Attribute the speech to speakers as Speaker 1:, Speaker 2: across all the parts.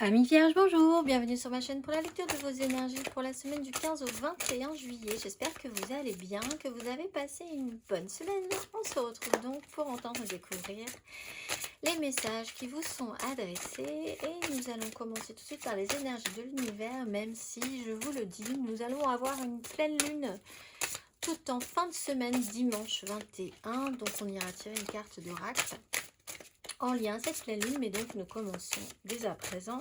Speaker 1: Amis Vierge, bonjour, bienvenue sur ma chaîne pour la lecture de vos énergies pour la semaine du 15 au 21 juillet. J'espère que vous allez bien, que vous avez passé une bonne semaine. On se retrouve donc pour entendre et découvrir les messages qui vous sont adressés. Et nous allons commencer tout de suite par les énergies de l'univers, même si, je vous le dis, nous allons avoir une pleine lune tout en fin de semaine, dimanche 21. Donc on ira tirer une carte d'oracle en lien avec cette pleine lune, mais donc nous commençons dès à présent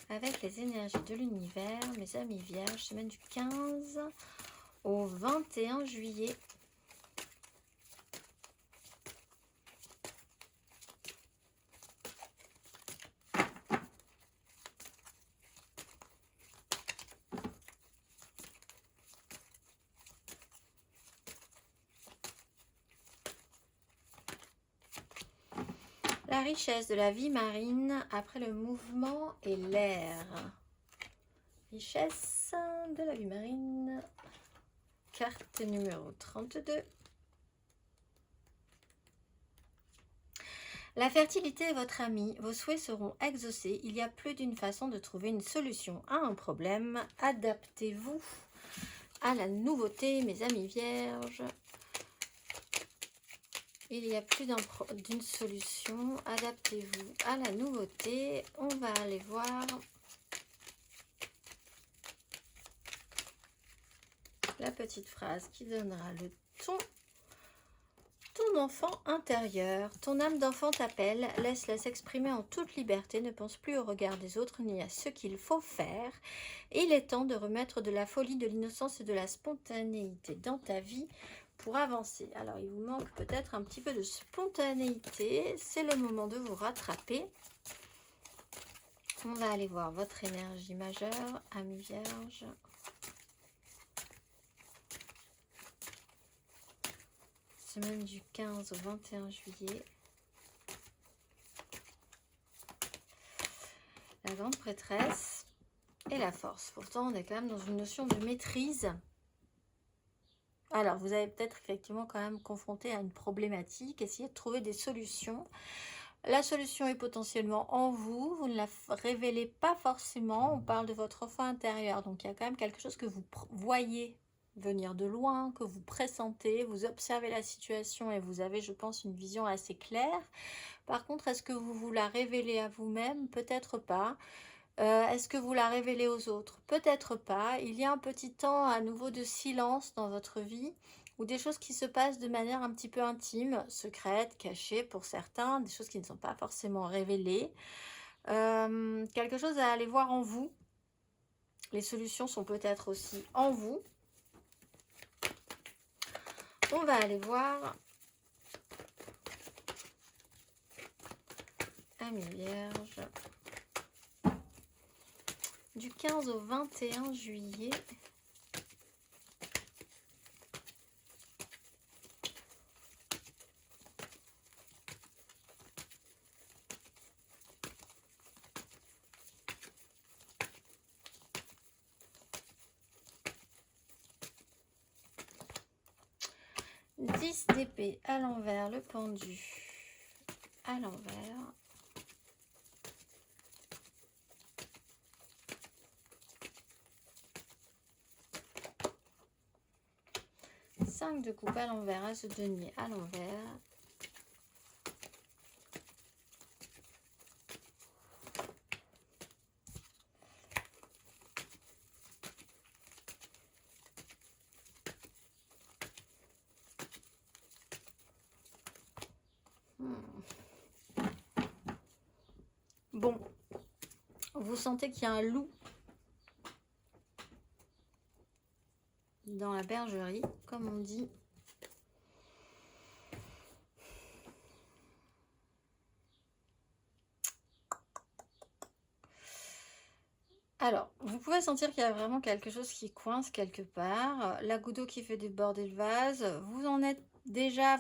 Speaker 1: avec les énergies de l'univers, mes amis vierges, semaine du 15 au 21 juillet. La richesse de la vie marine après le mouvement et l'air. Richesse de la vie marine, carte numéro 32. La fertilité est votre amie, vos souhaits seront exaucés. Il y a plus d'une façon de trouver une solution à un problème. Adaptez-vous à la nouveauté, mes amis vierges. Il y a plus d'une solution. Adaptez-vous à la nouveauté. On va aller voir la petite phrase qui donnera le ton. Ton enfant intérieur, ton âme d'enfant t'appelle, laisse-la s'exprimer en toute liberté, ne pense plus au regard des autres ni à ce qu'il faut faire. Il est temps de remettre de la folie, de l'innocence et de la spontanéité dans ta vie pour avancer. Alors il vous manque peut-être un petit peu de spontanéité, c'est le moment de vous rattraper. On va aller voir votre énergie majeure, amis vierges. Semaine du 15 au 21 juillet. La grande prêtresse et la force. Pourtant, on est quand même dans une notion de maîtrise. Alors, vous avez peut-être effectivement quand même confronté à une problématique. Essayez de trouver des solutions. La solution est potentiellement en vous. Vous ne la révélez pas forcément. On parle de votre enfant intérieur. Donc, il y a quand même quelque chose que vous voyez venir de loin, que vous pressentez. Vous observez la situation et vous avez, je pense, une vision assez claire. Par contre, est-ce que vous vous la révélez à vous-même? Peut-être pas. Est-ce que vous la révélez aux autres? Peut-être pas. Il y a un petit temps à nouveau de silence dans votre vie, ou des choses qui se passent de manière un petit peu intime, secrète, cachée pour certains, des choses qui ne sont pas forcément révélées. Quelque chose à aller voir en vous. Les solutions sont peut-être aussi en vous. On va aller voir Amis Vierge. Du 15 au 21 juillet. Dix d'épée à l'envers, le pendu à l'envers. Cinq de coupe à l'envers, as de denier à l'envers. Bon, vous sentez qu'il y a un loup dans la bergerie, comme on dit. Alors, vous pouvez sentir qu'il y a vraiment quelque chose qui coince quelque part. La goutte d'eau qui fait déborder le vase. Vous êtes déjà,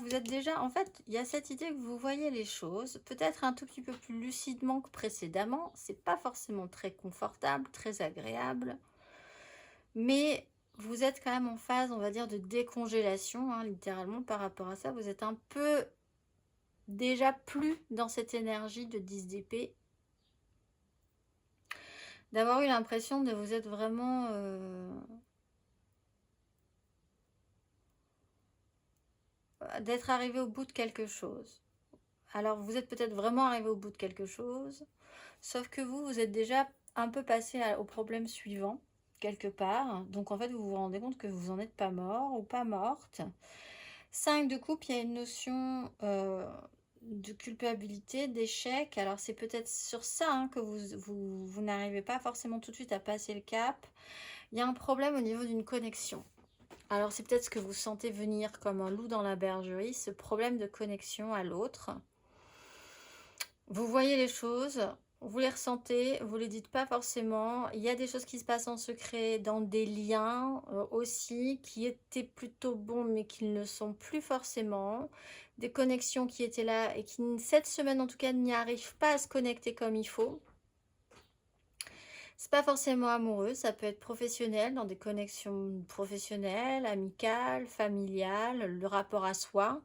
Speaker 1: en fait, il y a cette idée que vous voyez les choses, peut-être un tout petit peu plus lucidement que précédemment. C'est pas forcément très confortable, très agréable. Mais vous êtes quand même en phase, on va dire, de décongélation, hein, littéralement, par rapport à ça. Vous êtes un peu déjà plus dans cette énergie de 10 d'épée. d'avoir eu l'impression de vous être vraiment... d'être arrivé au bout de quelque chose. Alors vous êtes peut-être vraiment arrivé au bout de quelque chose, sauf que vous êtes déjà un peu passé au problème suivant, quelque part. Donc en fait, vous vous rendez compte que vous n'en êtes pas mort ou pas morte. 5 de coupe, il y a une notion de culpabilité, d'échec. Alors c'est peut-être sur ça hein, que vous n'arrivez pas forcément tout de suite à passer le cap. Il y a un problème au niveau d'une connexion. Alors c'est peut-être ce que vous sentez venir comme un loup dans la bergerie, ce problème de connexion à l'autre. Vous voyez les choses, vous les ressentez, vous ne les dites pas forcément. Il y a des choses qui se passent en secret dans des liens aussi qui étaient plutôt bons mais qui ne le sont plus forcément. Des connexions qui étaient là et qui cette semaine en tout cas n'y arrivent pas à se connecter comme il faut. C'est pas forcément amoureux, ça peut être professionnel, dans des connexions professionnelles, amicales, familiales, le rapport à soi.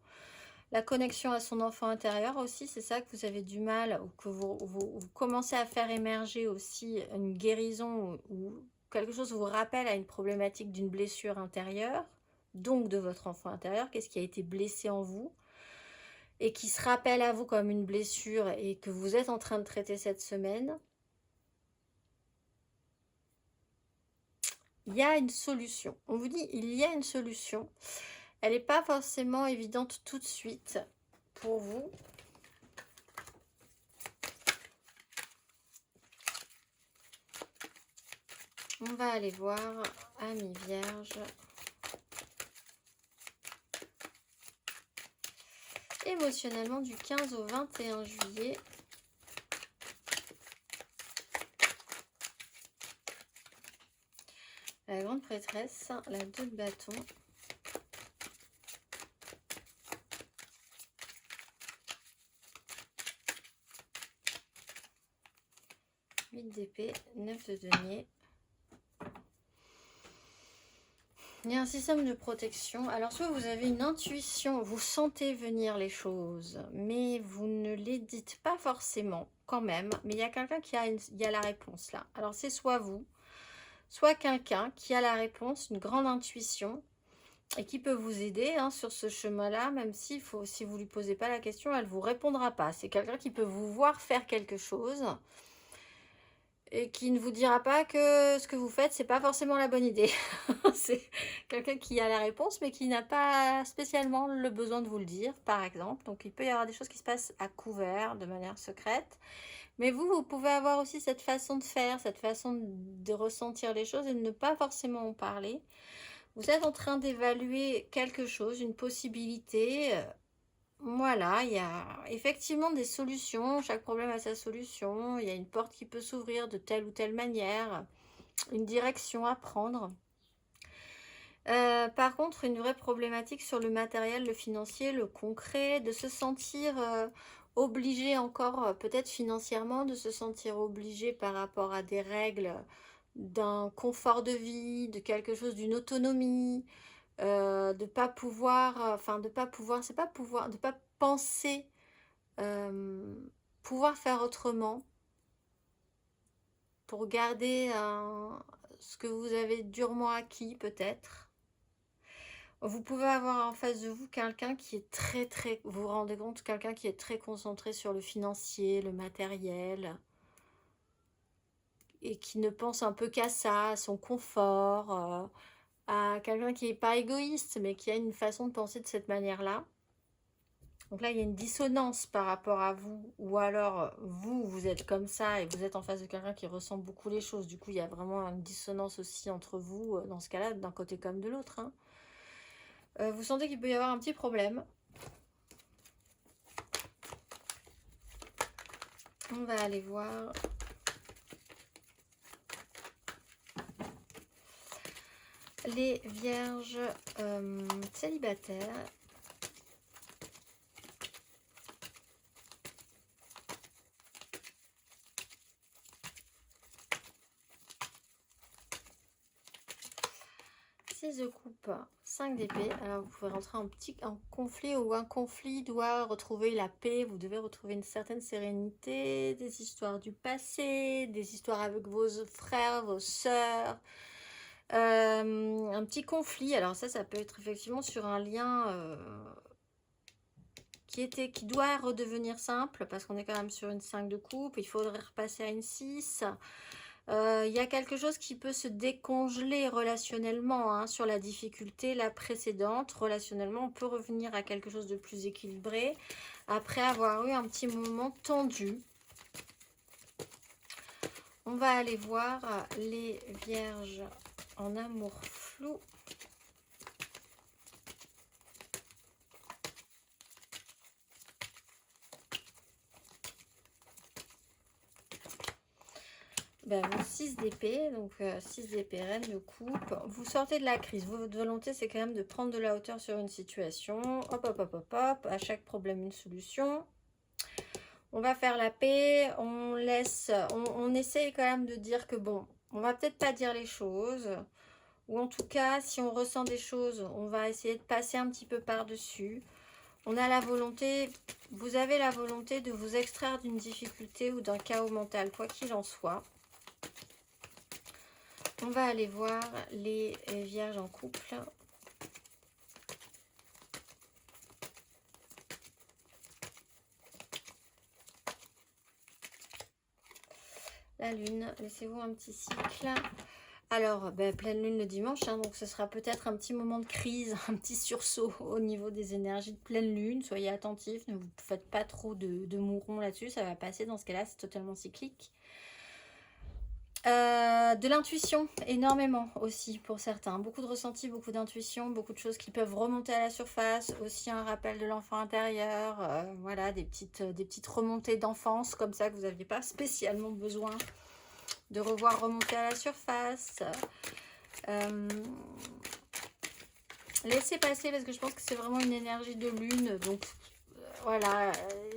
Speaker 1: La connexion à son enfant intérieur aussi, c'est ça que vous avez du mal, ou que vous commencez à faire émerger aussi une guérison, ou quelque chose vous rappelle à une problématique d'une blessure intérieure, donc de votre enfant intérieur, qu'est-ce qui a été blessé en vous, et qui se rappelle à vous comme une blessure, et que vous êtes en train de traiter cette semaine. Il y a une solution. On vous dit, il y a une solution. Elle n'est pas forcément évidente tout de suite pour vous. On va aller voir Amis Vierge. Émotionnellement du 15 au 21 juillet. La grande prêtresse, la 2 de bâton. D'épée, 9 de denier. Il y a un système de protection. Alors soit vous avez une intuition, vous sentez venir les choses, mais vous ne les dites pas forcément quand même. Mais il y a quelqu'un qui a, il y a la réponse là. Alors c'est soit vous, soit quelqu'un qui a la réponse, une grande intuition, et qui peut vous aider hein, sur ce chemin-là, même si vous ne lui posez pas la question, elle ne vous répondra pas. C'est quelqu'un qui peut vous voir faire quelque chose et qui ne vous dira pas que ce que vous faites, c'est pas forcément la bonne idée. C'est quelqu'un qui a la réponse, mais qui n'a pas spécialement le besoin de vous le dire, par exemple. Donc, il peut y avoir des choses qui se passent à couvert, de manière secrète. Mais vous pouvez avoir aussi cette façon de faire, cette façon de ressentir les choses et de ne pas forcément en parler. Vous êtes en train d'évaluer quelque chose, une possibilité. Voilà, il y a effectivement des solutions. Chaque problème a sa solution. Il y a une porte qui peut s'ouvrir de telle ou telle manière. Une direction à prendre. Par contre, une vraie problématique sur le matériel, le financier, le concret, de se sentir obligé encore, peut-être financièrement, de se sentir obligé par rapport à des règles d'un confort de vie, de quelque chose, d'une autonomie, de pas pouvoir, enfin de pas pouvoir, c'est pas pouvoir, de pas penser pouvoir faire autrement pour garder ce que vous avez durement acquis peut-être. Vous pouvez avoir en face de vous quelqu'un qui est très, vous vous rendez compte, quelqu'un qui est très concentré sur le financier, le matériel, et qui ne pense un peu qu'à ça, à son confort, à quelqu'un qui n'est pas égoïste, mais qui a une façon de penser de cette manière-là. Donc là, il y a une dissonance par rapport à vous, ou alors vous êtes comme ça et vous êtes en face de quelqu'un qui ressent beaucoup les choses. Du coup, il y a vraiment une dissonance aussi entre vous, dans ce cas-là, d'un côté comme de l'autre. Hein. Vous sentez qu'il peut y avoir un petit problème. On va aller voir. Les vierges célibataires. 6 de coupe, 5 d'épée. Alors vous pouvez rentrer en conflit, ou un conflit doit retrouver la paix. Vous devez retrouver une certaine sérénité, des histoires du passé, des histoires avec vos frères, vos sœurs. Un petit conflit. Alors ça peut être effectivement sur un lien qui doit redevenir simple, parce qu'on est quand même sur une 5 de coupe. Il faudrait repasser à une 6. Il y a quelque chose qui peut se décongeler relationnellement, hein, sur la difficulté, la précédente. Relationnellement, on peut revenir à quelque chose de plus équilibré après avoir eu un petit moment tendu. On va aller voir les vierges en amour flou. Ben, 6 d'épée, donc 6 d'épée, reine de coupe. Vous sortez de la crise. Votre volonté, c'est quand même de prendre de la hauteur sur une situation. Hop, hop, hop, hop, hop. À chaque problème, une solution. On va faire la paix. On essaye quand même de dire que bon, on va peut-être pas dire les choses. Ou en tout cas, si on ressent des choses, on va essayer de passer un petit peu par-dessus. On a la volonté, vous avez la volonté de vous extraire d'une difficulté ou d'un chaos mental, quoi qu'il en soit. On va aller voir les vierges en couple. La lune, laissez-vous un petit cycle. Alors, pleine lune le dimanche, hein, donc ce sera peut-être un petit moment de crise, un petit sursaut au niveau des énergies de pleine lune. Soyez attentifs, ne vous faites pas trop de mourons là-dessus, ça va passer dans ce cas-là, c'est totalement cyclique. De l'intuition, énormément aussi pour certains. Beaucoup de ressenti, beaucoup d'intuition, beaucoup de choses qui peuvent remonter à la surface. Aussi un rappel de l'enfant intérieur. Voilà, des petites remontées d'enfance comme ça que vous n'aviez pas spécialement besoin de revoir remonter à la surface. Laissez passer parce que je pense que c'est vraiment une énergie de lune. Donc voilà,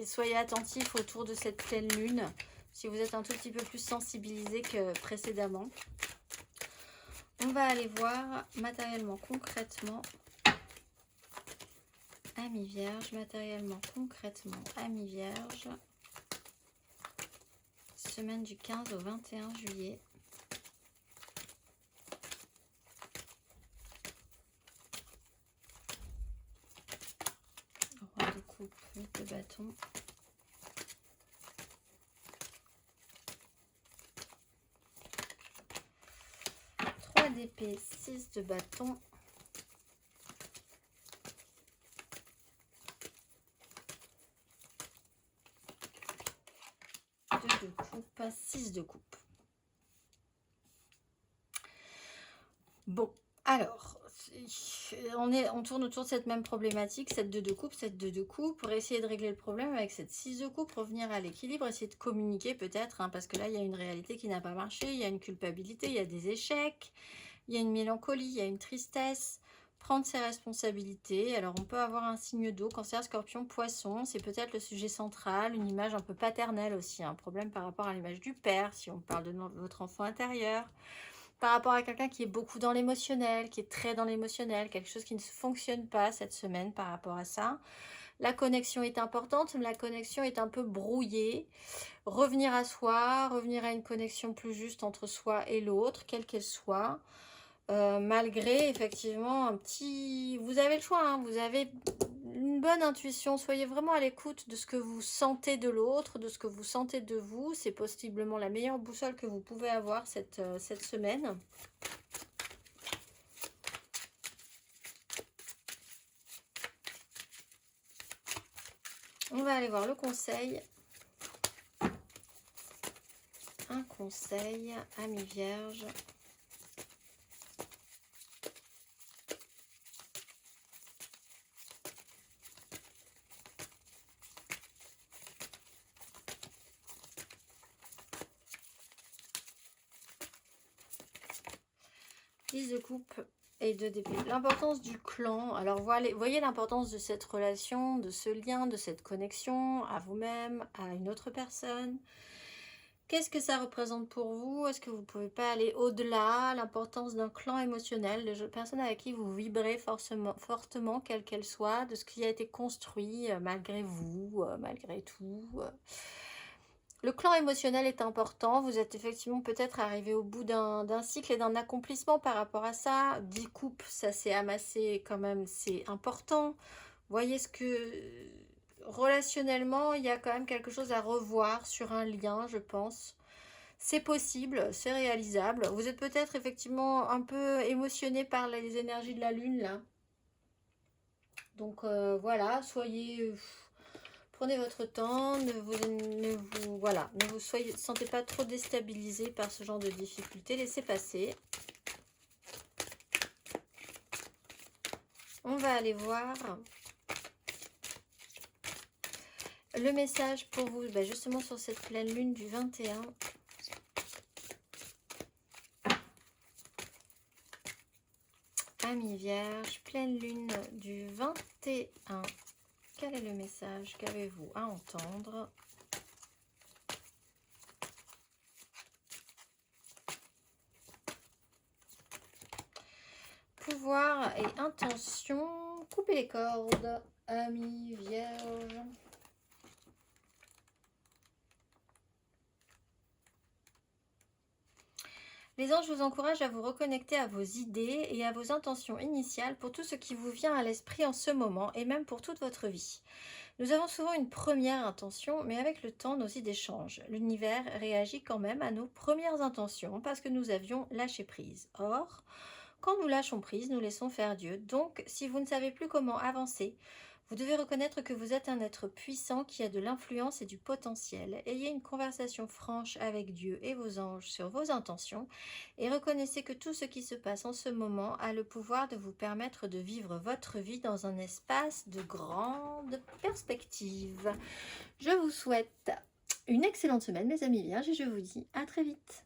Speaker 1: soyez attentifs autour de cette pleine lune. Si vous êtes un tout petit peu plus sensibilisé que précédemment. On va aller voir matériellement, concrètement, Amis Vierge, matériellement, concrètement, Amis Vierge, semaine du 15 au 21 juillet. Roi de coupe, de bâton. D'épée, 6 de bâton, 2 de coupe, 6 de coupe. Bon, alors, on tourne autour de cette même problématique, cette 2 de coupe, cette 2 de coupe, pour essayer de régler le problème avec cette 6 de coupe, revenir à l'équilibre, essayer de communiquer peut-être, hein, parce que là, il y a une réalité qui n'a pas marché, il y a une culpabilité, il y a des échecs, il y a une mélancolie, il y a une tristesse, prendre ses responsabilités. Alors, on peut avoir un signe d'eau, cancer, scorpion, poisson, c'est peut-être le sujet central, une image un peu paternelle aussi, un problème par rapport à l'image du père, si on parle de votre enfant intérieur. Par rapport à quelqu'un qui est beaucoup dans l'émotionnel, qui est très dans l'émotionnel, quelque chose qui ne fonctionne pas cette semaine par rapport à ça. La connexion est importante, mais la connexion est un peu brouillée. Revenir à soi, revenir à une connexion plus juste entre soi et l'autre, quelle qu'elle soit. Malgré effectivement un petit... Vous avez le choix, hein, vous avez une bonne intuition. Soyez vraiment à l'écoute de ce que vous sentez de l'autre, de ce que vous sentez de vous. C'est possiblement la meilleure boussole que vous pouvez avoir cette semaine. On va aller voir le conseil. Un conseil, Amis Vierge. De coupe et 2 d'épée. L'importance du clan. Alors voyez l'importance de cette relation, de ce lien, de cette connexion à vous-même, à une autre personne. Qu'est-ce que ça représente pour vous? Est-ce que vous ne pouvez pas aller au-delà? L'importance d'un clan émotionnel, de personnes avec qui vous vibrez fortement, quelle qu'elle soit, de ce qui a été construit malgré vous, malgré tout. Le clan émotionnel est important. Vous êtes effectivement peut-être arrivé au bout d'un cycle et d'un accomplissement par rapport à ça. 10 coupes, ça s'est amassé quand même, c'est important. Voyez ce que relationnellement, il y a quand même quelque chose à revoir sur un lien, je pense. C'est possible, c'est réalisable. Vous êtes peut-être effectivement un peu émotionné par les énergies de la lune là. Donc voilà, soyez, prenez votre temps, ne vous sentez pas trop déstabilisé par ce genre de difficultés, laissez passer. On va aller voir le message pour vous, justement sur cette pleine lune du 21. Amis Vierge, pleine lune du 21. Quel est le message qu'avez-vous à entendre? Pouvoir et intention. Coupez les cordes, amis Vierge. Les anges vous encouragent à vous reconnecter à vos idées et à vos intentions initiales pour tout ce qui vous vient à l'esprit en ce moment et même pour toute votre vie. Nous avons souvent une première intention, mais avec le temps, nos idées changent. L'univers réagit quand même à nos premières intentions parce que nous avions lâché prise. Or, quand nous lâchons prise, nous laissons faire Dieu. Donc, si vous ne savez plus comment avancer, vous devez reconnaître que vous êtes un être puissant qui a de l'influence et du potentiel. Ayez une conversation franche avec Dieu et vos anges sur vos intentions et reconnaissez que tout ce qui se passe en ce moment a le pouvoir de vous permettre de vivre votre vie dans un espace de grande perspective. Je vous souhaite une excellente semaine, mes amis vierges, et je vous dis à très vite.